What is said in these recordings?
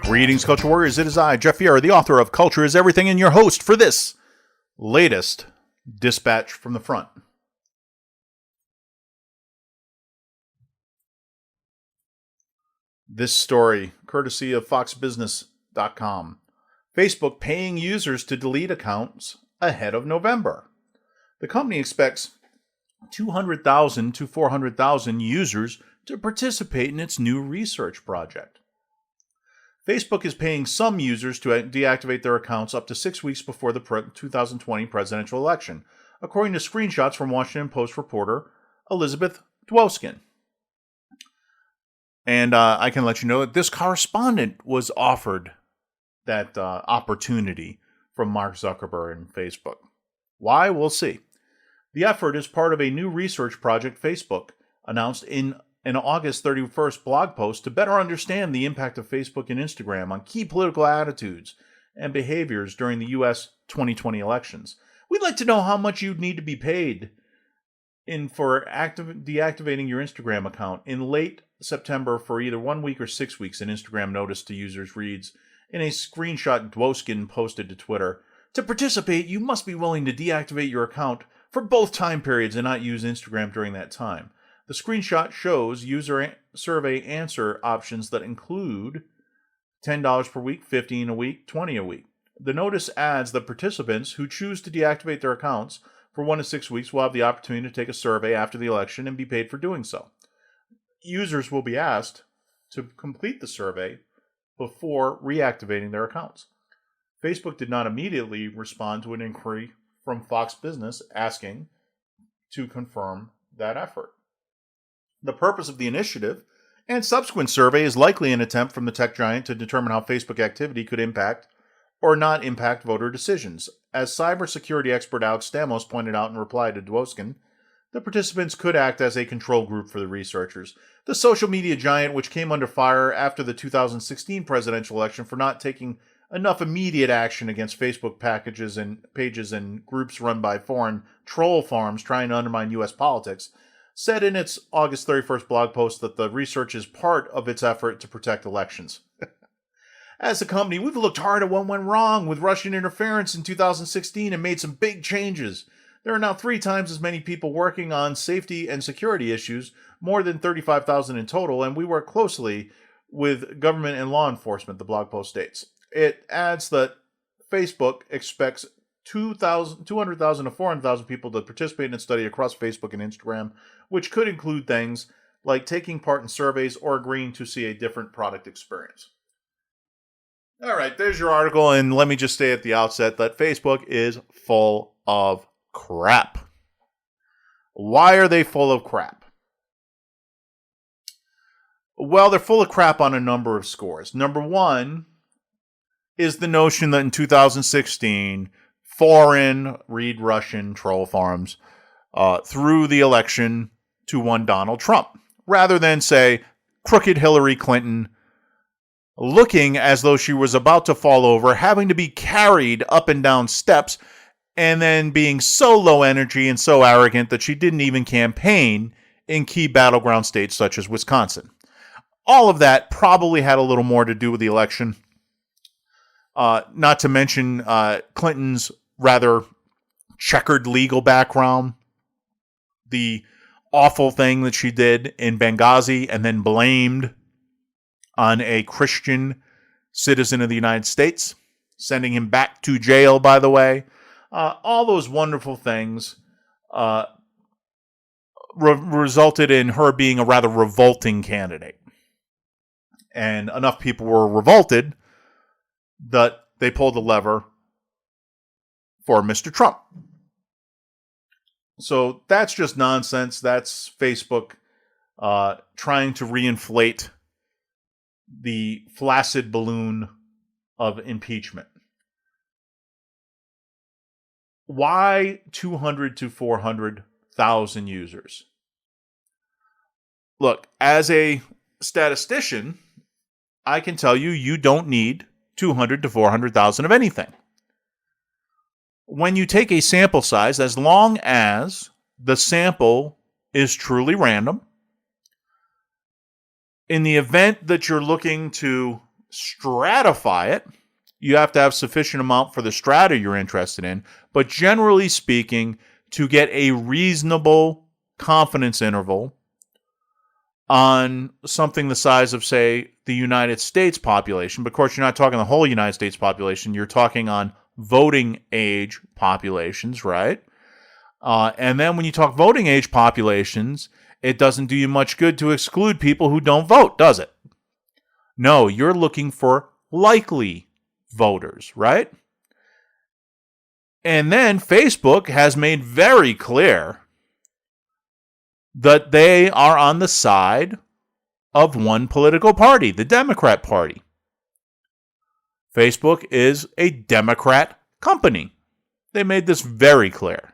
Greetings, Culture Warriors. It is I, Jeff Vieira, the author of Culture is Everything, and your host for this latest dispatch from the front. This story, courtesy of foxbusiness.com. Facebook paying users to delete accounts ahead of November. The company expects 200,000 to 400,000 users to participate in its new research project. Facebook is paying some users to deactivate their accounts up to 6 weeks before the 2020 presidential election, according to screenshots from Washington Post reporter Elizabeth Dwoskin. And I can let you know that this correspondent was offered that opportunity from Mark Zuckerberg and Facebook. Why? We'll see. The effort is part of a new research project Facebook announced in an August 31st blog post to better understand the impact of Facebook and Instagram on key political attitudes and behaviors during the U.S. 2020 elections. We'd like to know how much you'd need to be paid for deactivating your Instagram account in late September for either 1 week or 6 weeks, an Instagram notice to users reads in a screenshot Dwoskin posted to Twitter. To participate, you must be willing to deactivate your account for both time periods and not use Instagram during that time. The screenshot shows user survey answer options that include $10 per week, $15 a week, $20 a week. The notice adds that participants who choose to deactivate their accounts for 1 to 6 weeks will have the opportunity to take a survey after the election and be paid for doing so. Users will be asked to complete the survey before reactivating their accounts. Facebook did not immediately respond to an inquiry from Fox Business asking to confirm that effort. The purpose of the initiative and subsequent survey is likely an attempt from the tech giant to determine how Facebook activity could impact or not impact voter decisions. As cybersecurity expert Alex Stamos pointed out in reply to Dwoskin, the participants could act as a control group for the researchers. The social media giant, which came under fire after the 2016 presidential election for not taking enough immediate action against Facebook pages and groups run by foreign troll farms trying to undermine U.S. politics, said in its August 31st blog post that the research is part of its effort to protect elections. As a company, we've looked hard at what went wrong with Russian interference in 2016 and made some big changes. There are now 3 times as many people working on safety and security issues, more than 35,000 in total, and we work closely with government and law enforcement, the blog post states. It adds that Facebook expects 200,000 to 400,000 people to participate in its study across Facebook and Instagram, which could include things like taking part in surveys or agreeing to see a different product experience. All right, there's your article, and let me just say at the outset that Facebook is full of crap. Why are they full of crap? Well, they're full of crap on a number of scores. Number one is the notion that in 2016, foreign, read Russian troll farms threw the election to one Donald Trump, rather than, say, crooked Hillary Clinton looking as though she was about to fall over, having to be carried up and down steps, and then being so low energy and so arrogant that she didn't even campaign in key battleground states such as Wisconsin. All of that probably had a little more to do with the election. Not to mention Clinton's rather checkered legal background, the awful thing that she did in Benghazi and then blamed on a Christian citizen of the United States, sending him back to jail, by the way. All those wonderful things resulted in her being a rather revolting candidate. And enough people were revolted that they pulled the lever for Mr. Trump. So that's just nonsense. That's Facebook trying to reinflate the flaccid balloon of impeachment. Why 200 to 400,000 users? Look, as a statistician, I can tell you, you don't need 200 to 400,000 of anything. When you take a sample size, as long as the sample is truly random. In the event that you're looking to stratify it, you have to have sufficient amount for the strata you're interested in. But generally speaking, to get a reasonable confidence interval on something the size of, say, the United States population, but of course you're not talking the whole United States population, you're talking on voting age populations, right? And then when you talk voting age populations, it doesn't do you much good to exclude people who don't vote, does it? No, you're looking for likely voters, right? And then Facebook has made very clear that they are on the side of one political party, the Democrat Party. Facebook is a Democrat company. They made this very clear.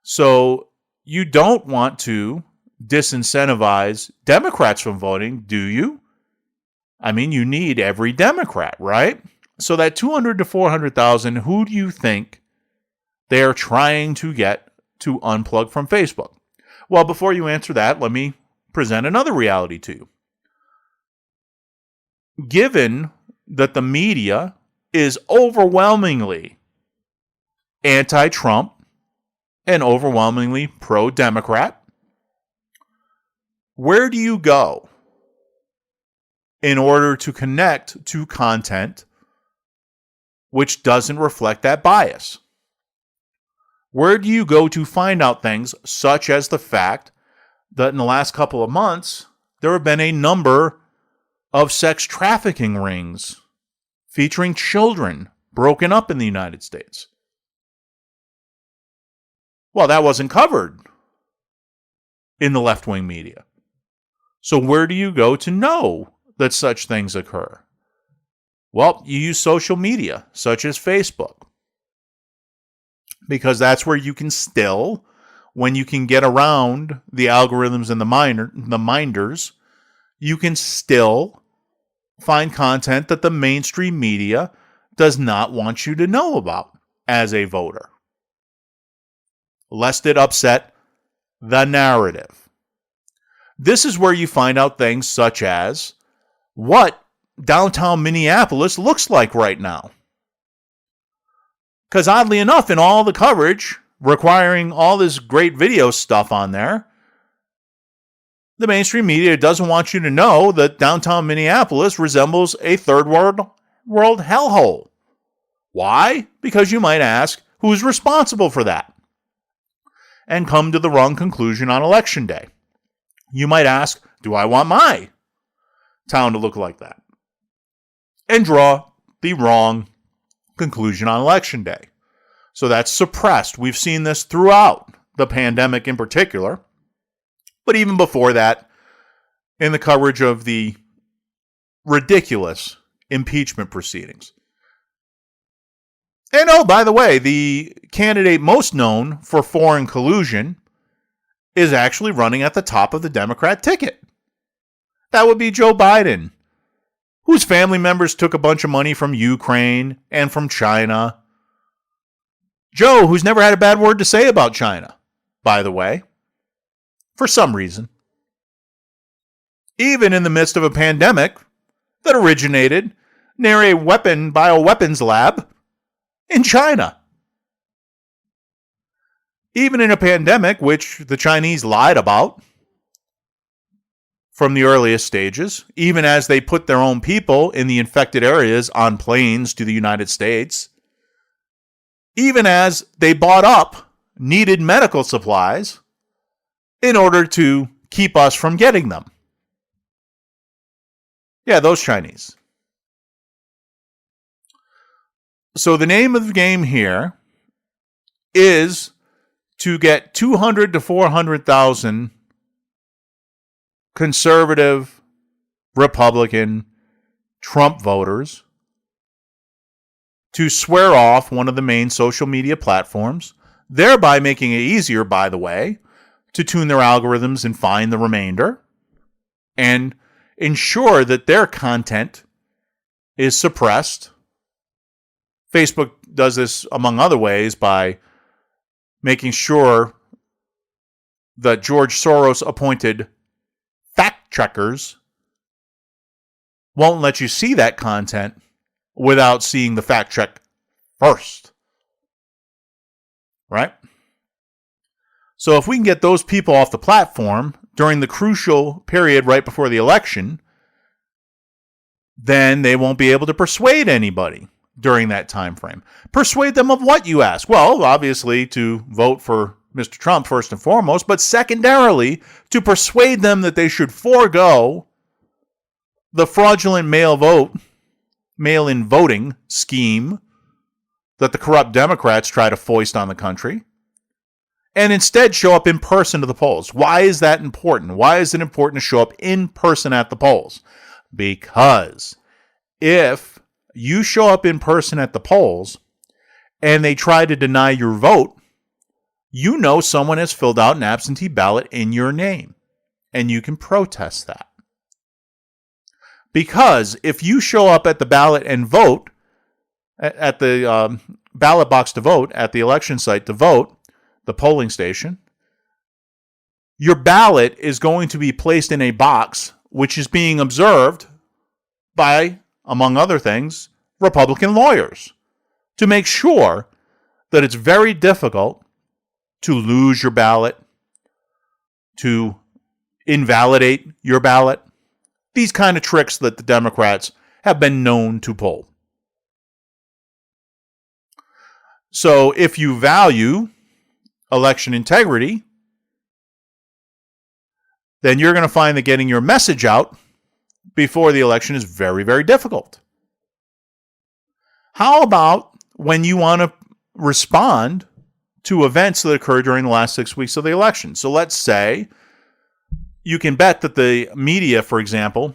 So you don't want to disincentivize Democrats from voting, do you? I mean, you need every Democrat, right? So that 200 to 400,000, who do you think they're trying to get to unplug from Facebook? Well, before you answer that, let me present another reality to you. Given that the media is overwhelmingly anti-Trump and overwhelmingly pro-Democrat, where do you go in order to connect to content which doesn't reflect that bias? Where do you go to find out things such as the fact that in the last couple of months, there have been a number of sex trafficking rings featuring children broken up in the United States? Well, that wasn't covered in the left-wing media. So where do you go to know that such things occur? Well, you use social media, such as Facebook. Because that's where you can still, when you can get around the algorithms and the minders, you can still find content that the mainstream media does not want you to know about as a voter, lest it upset the narrative. This is where you find out things such as what downtown Minneapolis looks like right now. Because oddly enough, in all the coverage requiring all this great video stuff on there, the mainstream media doesn't want you to know that downtown Minneapolis resembles a third world hellhole. Why? Because you might ask, who's responsible for that? And come to the wrong conclusion on election day. You might ask, do I want my town to look like that? And draw the wrong conclusion on election day. So that's suppressed. We've seen this throughout the pandemic in particular, but even before that, in the coverage of the ridiculous impeachment proceedings. And oh, by the way, the candidate most known for foreign collusion is actually running at the top of the Democrat ticket. That would be Joe Biden, whose family members took a bunch of money from Ukraine and from China. Joe, who's never had a bad word to say about China, by the way, for some reason. Even in the midst of a pandemic that originated near a bioweapons lab in China. Even in a pandemic which the Chinese lied about from the earliest stages, even as they put their own people in the infected areas on planes to the United States, even as they bought up needed medical supplies in order to keep us from getting them. Yeah, those Chinese. So the name of the game here is to get 200 to 400,000 conservative, Republican, Trump voters to swear off one of the main social media platforms, thereby making it easier, by the way, to tune their algorithms and find the remainder and ensure that their content is suppressed. Facebook does this, among other ways, by making sure that George Soros appointed fact checkers won't let you see that content without seeing the fact check first. Right? So if we can get those people off the platform during the crucial period right before the election, then they won't be able to persuade anybody during that time frame. Persuade them of what, you ask? Well, obviously to vote for Mr. Trump first and foremost, but secondarily to persuade them that they should forego the fraudulent mail-in voting scheme that the corrupt Democrats try to foist on the country, and instead show up in person to the polls. Why is that important? Why is it important to show up in person at the polls? Because if you show up in person at the polls and they try to deny your vote, you know someone has filled out an absentee ballot in your name, and you can protest that. Because if you show up at the ballot and vote, at the ballot box to vote, at the election site to vote, the polling station, your ballot is going to be placed in a box which is being observed by, among other things, Republican lawyers to make sure that it's very difficult to lose your ballot, to invalidate your ballot. These kind of tricks that the Democrats have been known to pull. So if you value election integrity, then you're going to find that getting your message out before the election is very, very difficult. How about when you want to respond to events that occur during the last 6 weeks of the election? So let's say you can bet that the media, for example,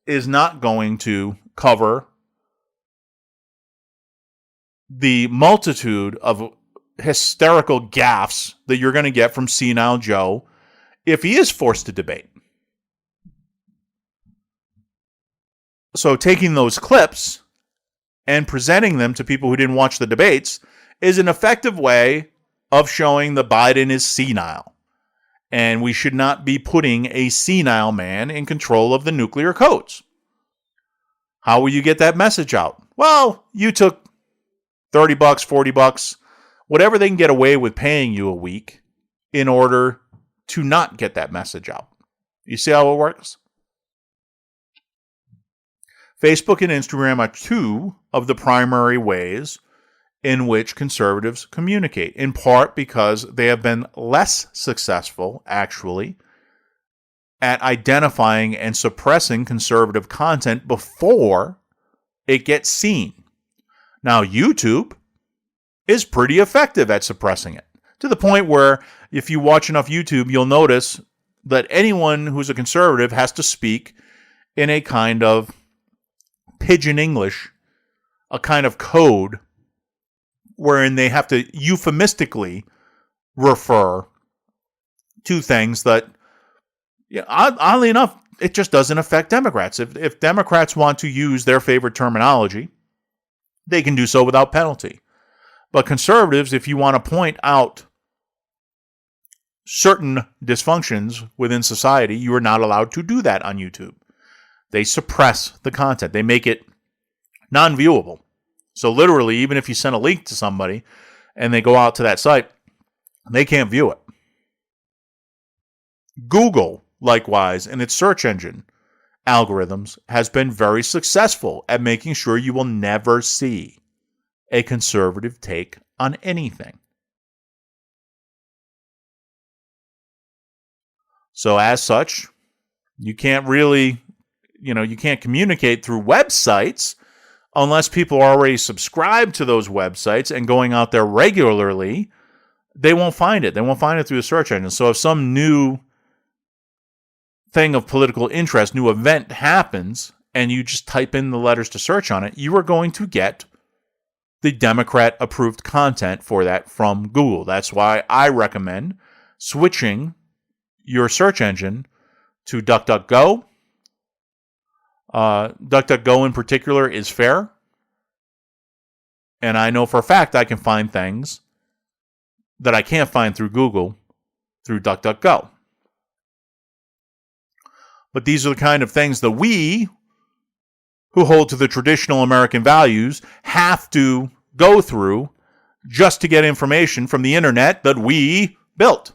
is not going to cover the multitude of hysterical gaffes that you're going to get from senile Joe if he is forced to debate. So taking those clips and presenting them to people who didn't watch the debates is an effective way of showing that Biden is senile. And we should not be putting a senile man in control of the nuclear codes. How will you get that message out? Well, you took $30, $40, whatever they can get away with paying you a week in order to not get that message out. You see how it works? Facebook and Instagram are two of the primary ways in which conservatives communicate, in part because they have been less successful, actually, at identifying and suppressing conservative content before it gets seen. Now, YouTube is pretty effective at suppressing it, to the point where if you watch enough YouTube, you'll notice that anyone who's a conservative has to speak in a kind of pidgin English, a kind of code wherein they have to euphemistically refer to things that, oddly enough, it just doesn't affect Democrats. If Democrats want to use their favorite terminology, they can do so without penalty. But conservatives, if you want to point out certain dysfunctions within society, you are not allowed to do that on YouTube. They suppress the content. They make it non-viewable. So literally, even if you send a link to somebody and they go out to that site, they can't view it. Google, likewise, in its search engine algorithms, has been very successful at making sure you will never see a conservative take on anything. So as such, you can't really, you can't communicate through websites unless people are already subscribed to those websites and going out there regularly. They won't find it. They won't find it through the search engine. So if some new thing of political interest, new event happens, and you just type in the letters to search on it, you are going to get the Democrat-approved content for that from Google. That's why I recommend switching your search engine to DuckDuckGo. DuckDuckGo in particular is fair. And I know for a fact I can find things that I can't find through Google through DuckDuckGo. But these are the kind of things that we, who hold to the traditional American values, have to go through just to get information from the internet that we built.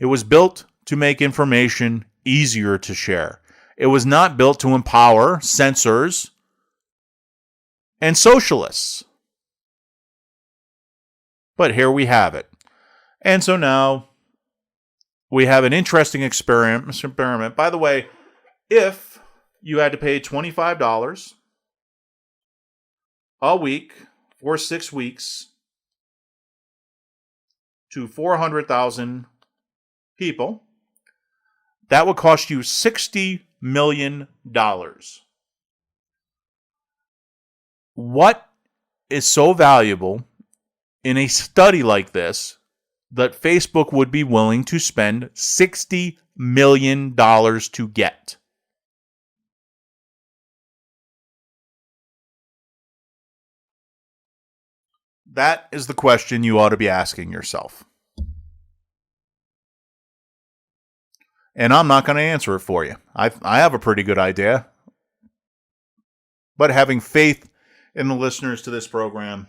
It was built to make information easier to share. It was not built to empower censors and socialists. But here we have it. And so now we have an interesting experiment. By the way, if you had to pay $25 a week for 6 weeks to 400,000 people, that would cost you $60 million. What is so valuable in a study like this that Facebook would be willing to spend $60 million to get? That is the question you ought to be asking yourself. And I'm not going to answer it for you. I have a pretty good idea. But having faith in the listeners to this program,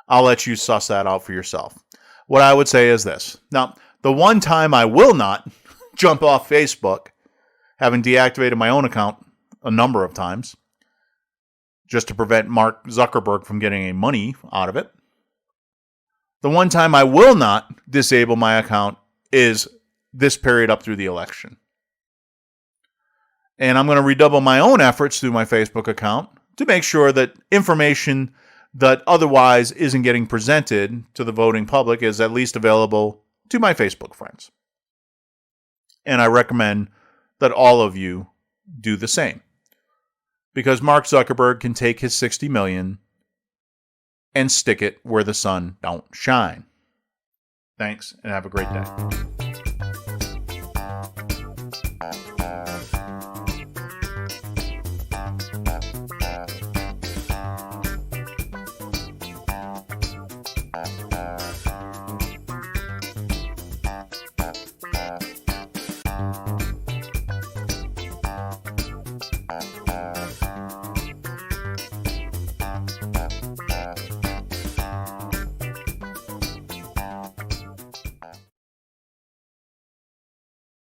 I'll let you suss that out for yourself. What I would say is this. Now, the one time I will not jump off Facebook, having deactivated my own account a number of times, just to prevent Mark Zuckerberg from getting any money out of it. The one time I will not disable my account is this period up through the election. And I'm going to redouble my own efforts through my Facebook account to make sure that information that otherwise isn't getting presented to the voting public is at least available to my Facebook friends. And I recommend that all of you do the same. Because Mark Zuckerberg can take his $60 million and stick it where the sun don't shine. Thanks, and have a great day.